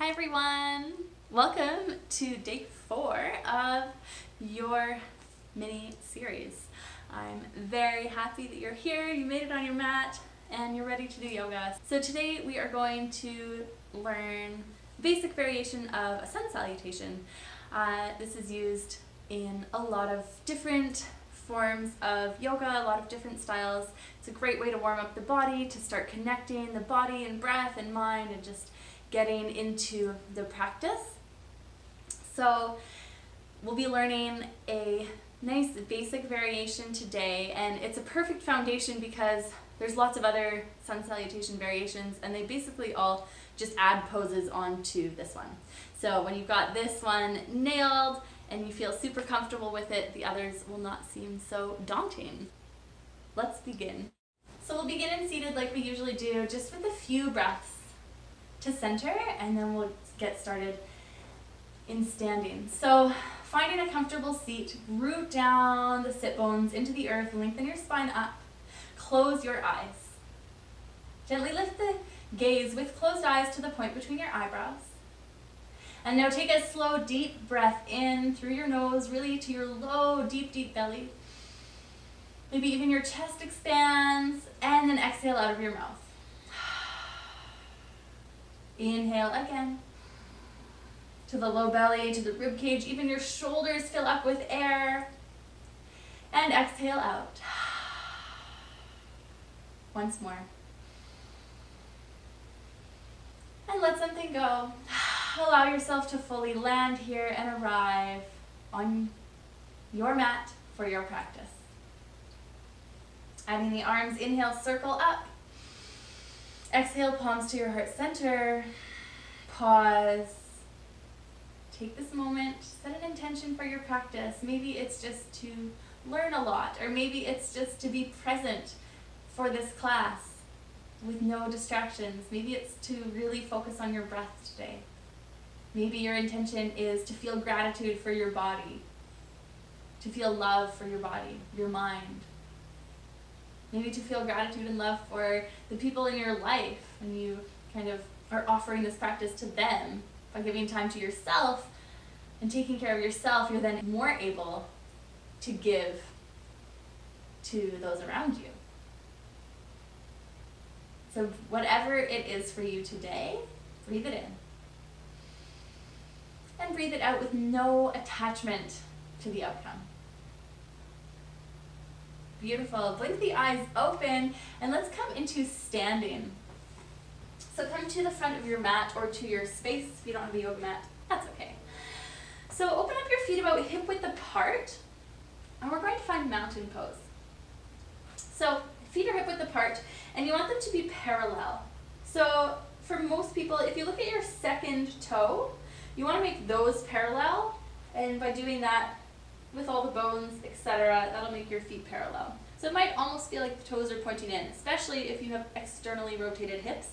Hi everyone! Welcome to day 4 of your mini series. I'm very happy that you're here, you made it on your mat, and you're ready to do yoga. So today we are going to learn basic variation of a sun salutation. This is used in a lot of different forms of yoga, a lot of different styles. It's a great way to warm up the body, to start connecting the body and breath and mind and just getting into the practice. So we'll be learning a nice basic variation today, and it's a perfect foundation because there's lots of other sun salutation variations and they basically all just add poses onto this one. So when you've got this one nailed and you feel super comfortable with it, the others will not seem so daunting. Let's begin. So we'll begin in seated like we usually do, just with a few breaths to center, and then we'll get started in standing. So finding a comfortable seat, root down the sit bones into the earth, lengthen your spine up, close your eyes. Gently lift the gaze with closed eyes to the point between your eyebrows. And now take a slow, deep breath in through your nose, really to your low, deep, deep belly. Maybe even your chest expands, and then exhale out of your mouth. Inhale again. To the low belly, to the rib cage, even your shoulders fill up with air. And exhale out. Once more. And let something go. Allow yourself to fully land here and arrive on your mat for your practice. Adding the arms, inhale, circle up. Exhale, palms to your heart center. Pause. Take this moment, set an intention for your practice. Maybe it's just to learn a lot, or maybe it's just to be present for this class with no distractions. Maybe it's to really focus on your breath today. Maybe your intention is to feel gratitude for your body, to feel love for your body, your mind. Maybe to feel gratitude and love for the people in your life, and you kind of are offering this practice to them. By giving time to yourself and taking care of yourself, you're then more able to give to those around you. So whatever it is for you today, breathe it in. And breathe it out with no attachment to the outcome. Beautiful. Blink the eyes open, and let's come into standing. So come to the front of your mat or to your space. If you don't have a yoga mat, that's okay. So open up your feet about hip width apart, and we're going to find mountain pose. So feet are hip width apart, and you want them to be parallel. So for most people, if you look at your second toe, you want to make those parallel, and by doing that with all the bones, etc., that'll make your feet parallel. So it might almost feel like the toes are pointing in, especially if you have externally rotated hips,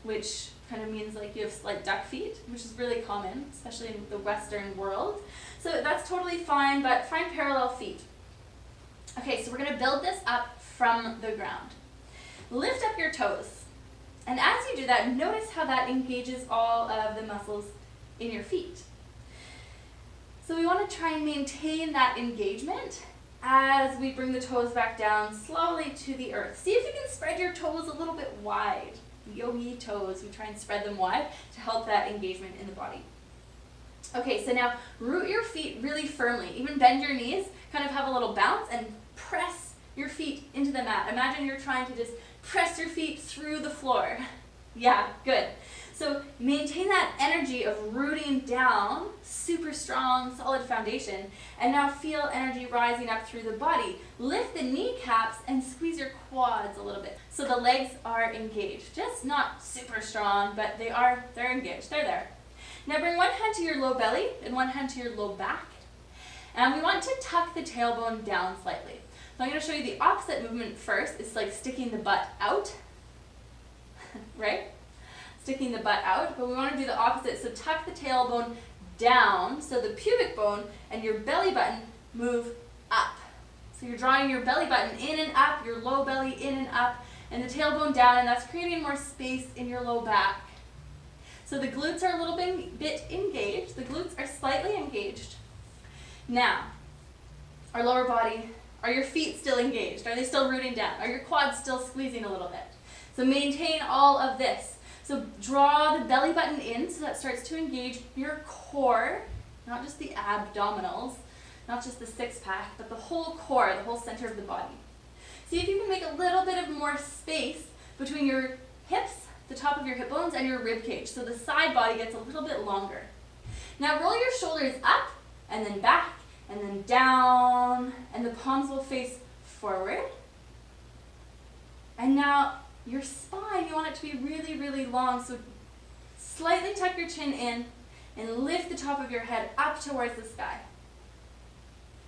which kind of means like you have slight duck feet, which is really common, especially in the Western world. So that's totally fine, but find parallel feet. Okay, so we're going to build this up from the ground. Lift up your toes, and as you do that, notice how that engages all of the muscles in your feet. So we want to try and maintain that engagement as we bring the toes back down slowly to the earth. See if you can spread your toes a little bit wide. Yogi toes, we try and spread them wide to help that engagement in the body. Okay, so now root your feet really firmly. Even bend your knees, kind of have a little bounce, and press your feet into the mat. Imagine you're trying to just press your feet through the floor. Yeah, good. So maintain that energy of rooting down, super strong, solid foundation, and now feel energy rising up through the body. Lift the kneecaps and squeeze your quads a little bit. So the legs are engaged, just not super strong, but they're engaged, they're there. Now bring one hand to your low belly and one hand to your low back. And we want to tuck the tailbone down slightly. So I'm going to show you the opposite movement first. It's like sticking the butt out, right? Sticking the butt out, but we want to do the opposite. So tuck the tailbone down, so the pubic bone and your belly button move up. So you're drawing your belly button in and up, your low belly in and up, and the tailbone down, and that's creating more space in your low back. So the glutes are a little bit engaged. The glutes are slightly engaged. Now, our lower body, are your feet still engaged? Are they still rooting down? Are your quads still squeezing a little bit? So maintain all of this. So draw the belly button in so that starts to engage your core, not just the abdominals, not just the six pack, but the whole core, the whole center of the body. See if you can make a little bit of more space between your hips, the top of your hip bones, and your rib cage, so the side body gets a little bit longer. Now roll your shoulders up, and then back, and then down, and the palms will face forward. And now your spine, you want it to be really, really long, so slightly tuck your chin in and lift the top of your head up towards the sky.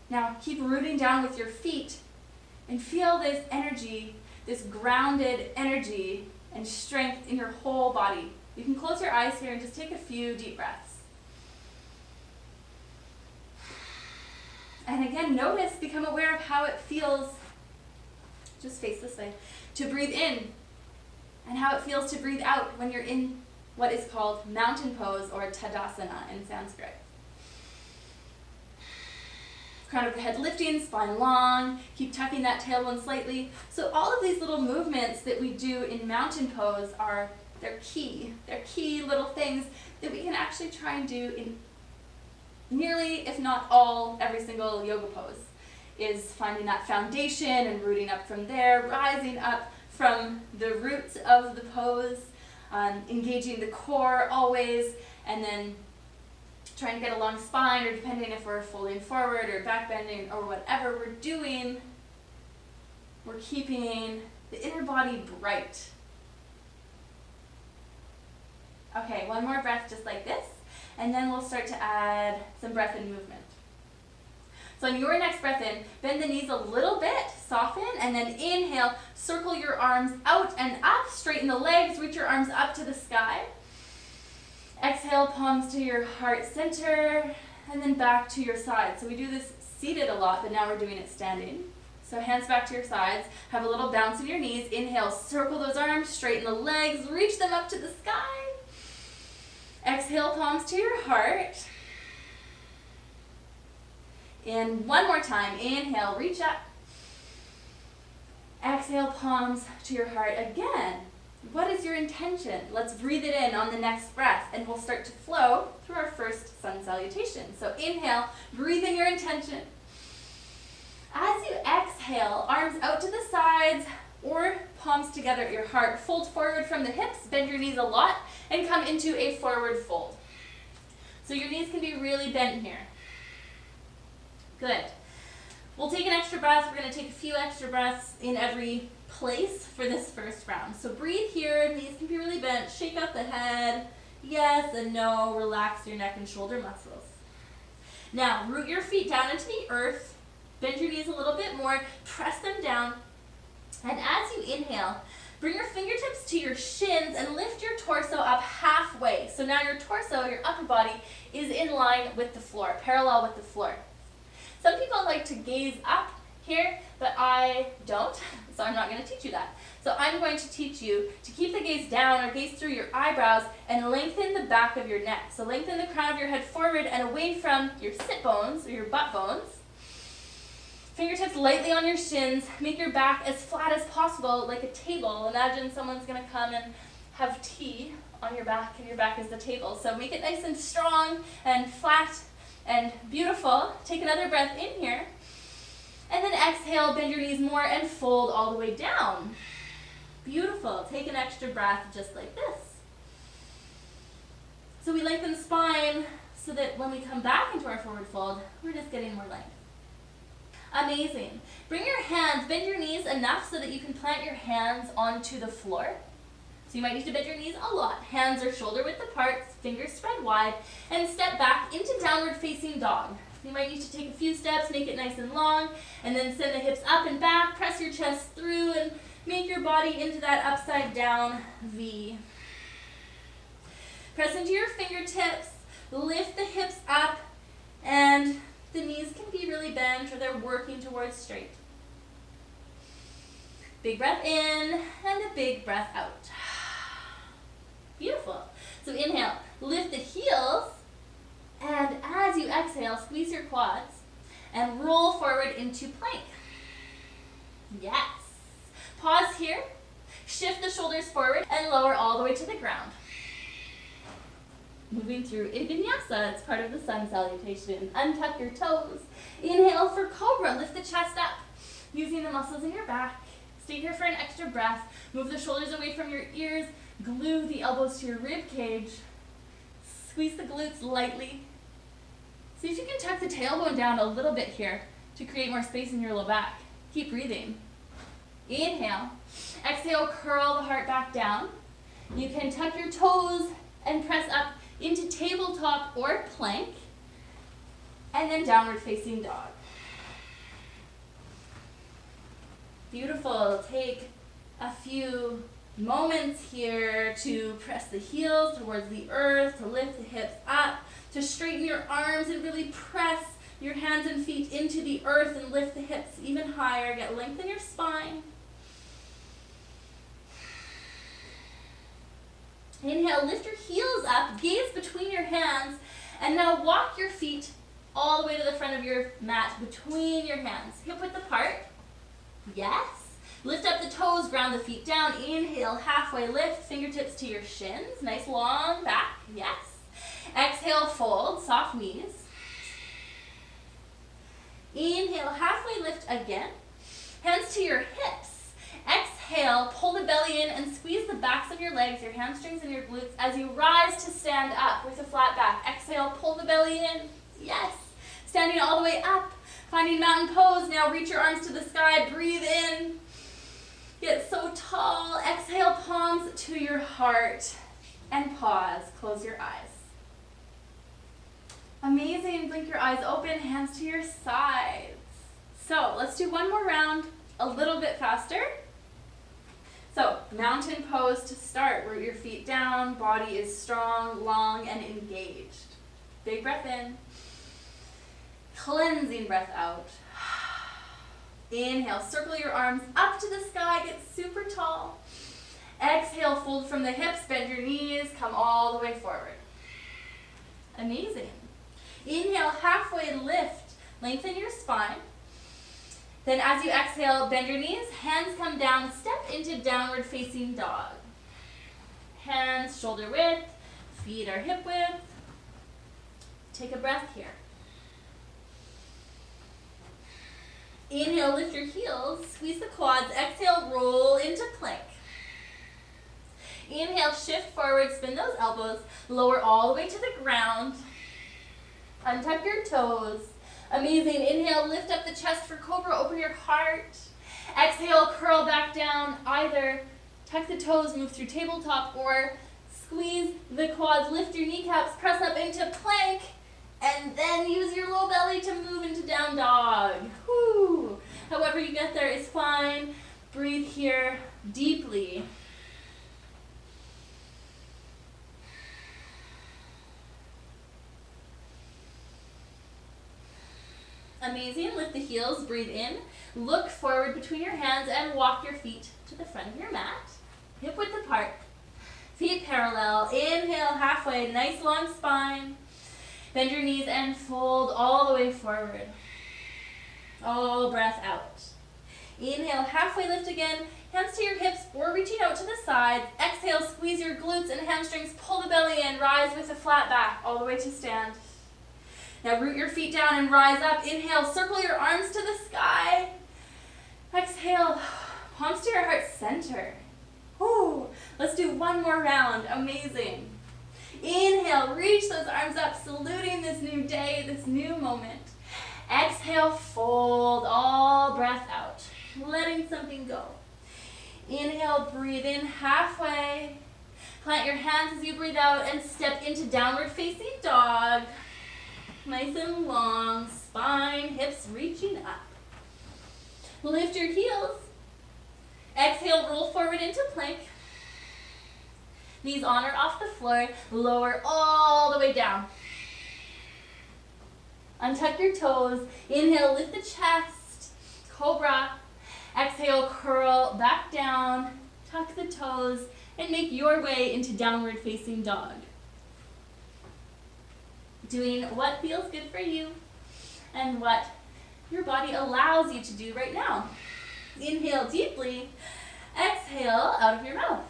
Now keep rooting down with your feet and feel this energy, this grounded energy and strength in your whole body. You can close your eyes here and just take a few deep breaths. And again, notice, become aware of how it feels, just face this way, to breathe in, and how it feels to breathe out when you're in what is called mountain pose or Tadasana in Sanskrit. Crown of the head lifting, spine long, keep tucking that tailbone slightly. So all of these little movements that we do in mountain pose they're key. They're key little things that we can actually try and do in nearly, if not all, every single yoga pose, is finding that foundation and rooting up from there, rising up from the roots of the pose, engaging the core always, and then trying to get a long spine, or depending if we're folding forward or back bending or whatever we're doing, we're keeping the inner body bright. Okay, one more breath just like this, and then we'll start to add some breath and movement. So on your next breath in, bend the knees a little bit, soften, and then inhale, circle your arms out and up, straighten the legs, reach your arms up to the sky. Exhale, palms to your heart center, and then back to your sides. So we do this seated a lot, but now we're doing it standing. So hands back to your sides, have a little bounce in your knees. Inhale, circle those arms, straighten the legs, reach them up to the sky. Exhale, palms to your heart. And one more time, inhale, reach up. Exhale, palms to your heart again. What is your intention? Let's breathe it in on the next breath, and we'll start to flow through our first sun salutation. So inhale, breathe in your intention. As you exhale, arms out to the sides or palms together at your heart. Fold forward from the hips, bend your knees a lot, and come into a forward fold. So your knees can be really bent here. Good. We'll take an extra breath. We're going to take a few extra breaths in every place for this first round. So breathe here, knees can be really bent, shake out the head, yes and no, relax your neck and shoulder muscles. Now root your feet down into the earth, bend your knees a little bit more, press them down, and as you inhale, bring your fingertips to your shins and lift your torso up halfway. So now your torso, your upper body, is in line with the floor, parallel with the floor. Some people like to gaze up here, but I don't, so I'm not going to teach you that. So I'm going to teach you to keep the gaze down or gaze through your eyebrows and lengthen the back of your neck. So lengthen the crown of your head forward and away from your sit bones or your butt bones. Fingertips lightly on your shins. Make your back as flat as possible, like a table. Imagine someone's going to come and have tea on your back, and your back is the table. So make it nice and strong and flat and beautiful. Take another breath in here. And then exhale, bend your knees more and fold all the way down. Beautiful. Take an extra breath just like this. So we lengthen the spine so that when we come back into our forward fold, we're just getting more length. Amazing. Bring your hands, bend your knees enough so that you can plant your hands onto the floor. So you might need to bend your knees a lot. Hands are shoulder width apart, fingers spread wide, and step back into downward facing dog. You might need to take a few steps, make it nice and long, and then send the hips up and back, press your chest through, and make your body into that upside down V. Press into your fingertips, lift the hips up, and the knees can be really bent or they're working towards straight. Big breath in and a big breath out. Beautiful. So inhale, lift the heels, and as you exhale, squeeze your quads and roll forward into plank. Yes. Pause here, shift the shoulders forward and lower all the way to the ground. Moving through a vinyasa, it's part of the sun salutation. Untuck your toes. Inhale for cobra, lift the chest up, using the muscles in your back. Stay here for an extra breath. Move the shoulders away from your ears, glue the elbows to your rib cage. Squeeze the glutes lightly. See if you can tuck the tailbone down a little bit here to create more space in your low back. Keep breathing. Inhale. Exhale, curl the heart back down. You can tuck your toes and press up into tabletop or plank, and then downward facing dog. Beautiful. Take a few moments here to press the heels towards the earth, to lift the hips up, to straighten your arms and really press your hands and feet into the earth and lift the hips even higher. Get length in your spine. Inhale, lift your heels up, gaze between your hands, and now walk your feet all the way to the front of your mat between your hands. Hip width apart. Yes. Lift up the toes, ground the feet down. Inhale, halfway lift, fingertips to your shins. Nice long back. Yes. Exhale, fold, soft knees. Inhale, halfway lift again. Hands to your hips. Exhale, pull the belly in and squeeze the backs of your legs, your hamstrings and your glutes as you rise to stand up with a flat back. Exhale, pull the belly in. Yes. Standing all the way up, finding mountain pose. Now reach your arms to the sky, breathe in. Get so tall. Exhale, palms to your heart and pause. Close your eyes. Amazing. Blink your eyes open, hands to your sides. So let's do one more round a little bit faster. So mountain pose to start. Root your feet down. Body is strong, long, and engaged. Big breath in. Cleansing breath out. Inhale, circle your arms up to the sky, get super tall. Exhale, fold from the hips, bend your knees, come all the way forward. Amazing. Inhale, halfway lift, lengthen your spine. Then as you exhale, bend your knees, hands come down, step into downward facing dog. Hands shoulder width, feet are hip width. Take a breath here. Inhale, lift your heels, squeeze the quads. Exhale, roll into plank. Inhale, shift forward, spin those elbows, lower all the way to the ground. Untuck your toes. Amazing. Inhale, lift up the chest for cobra, open your heart. Exhale, curl back down. Either tuck the toes, move through tabletop, or squeeze the quads, lift your kneecaps, press up into plank. And then use your low belly to move into down dog. Whew. However you get there is fine. Breathe here deeply. Amazing. Lift the heels, breathe in. Look forward between your hands and walk your feet to the front of your mat. Hip width apart. Feet parallel. Inhale, halfway. Nice long spine. Bend your knees and fold all the way forward. All breath out. Inhale, halfway lift again. Hands to your hips or reaching out to the sides. Exhale, squeeze your glutes and hamstrings. Pull the belly in. Rise with a flat back all the way to stand. Now root your feet down and rise up. Inhale, circle your arms to the sky. Exhale, palms to your heart center. Whew. Let's do one more round. Amazing. Inhale, reach those arms up, saluting this new day, this new moment. Exhale, fold all breath out, letting something go. Inhale, breathe in halfway. Plant your hands as you breathe out and step into downward facing dog. Nice and long, spine, hips reaching up. Lift your heels. Exhale, roll forward into plank. Knees on or off the floor, lower all the way down. Untuck your toes. Inhale, lift the chest, cobra. Exhale, curl back down, tuck the toes, and make your way into downward facing dog. doing what feels good for you and what your body allows you to do right now. Inhale deeply, exhale out of your mouth.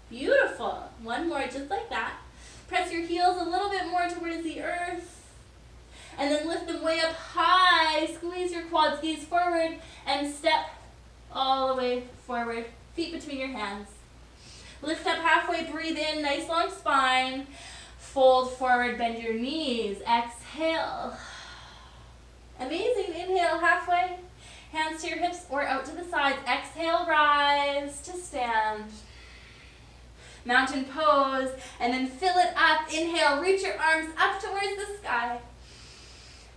Beautiful. One more just like that. Press your heels a little bit more towards the earth. And then lift them way up high. Squeeze your quads, gaze forward, and step all the way forward. Feet between your hands. Lift up halfway, breathe in, nice long spine. Fold forward, bend your knees. Exhale. Amazing. Inhale halfway. Hands to your hips or out to the sides. Exhale, rise to stand. Mountain pose, and then fill it up. Inhale, reach your arms up towards the sky.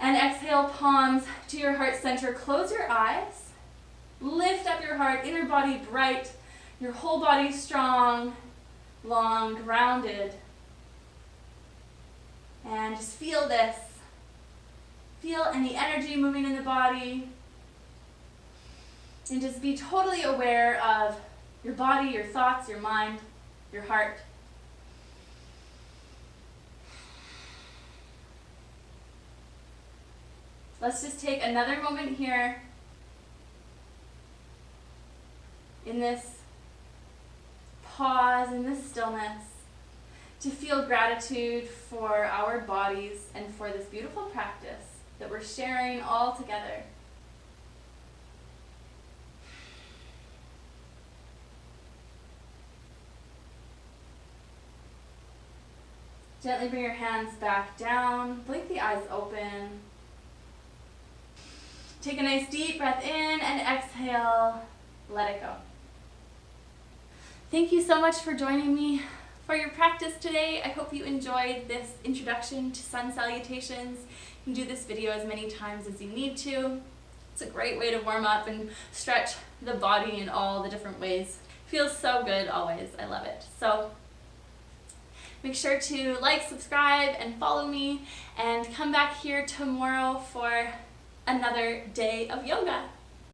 And exhale, palms to your heart center. Close your eyes. Lift up your heart, inner body bright, your whole body strong, long, grounded. And just feel this. Feel any energy moving in the body. And just be totally aware of your body, your thoughts, your mind, your heart. Let's just take another moment here in this pause, in this stillness, to feel gratitude for our bodies and for this beautiful practice that we're sharing all together. Gently bring your hands back down, blink the eyes open. Take a nice deep breath in and exhale, let it go. Thank you so much for joining me for your practice today. I hope you enjoyed this introduction to sun salutations. You can do this video as many times as you need to. It's a great way to warm up and stretch the body in all the different ways. Feels so good always, I love it. So make sure to like, subscribe, and follow me, and come back here tomorrow for another day of yoga.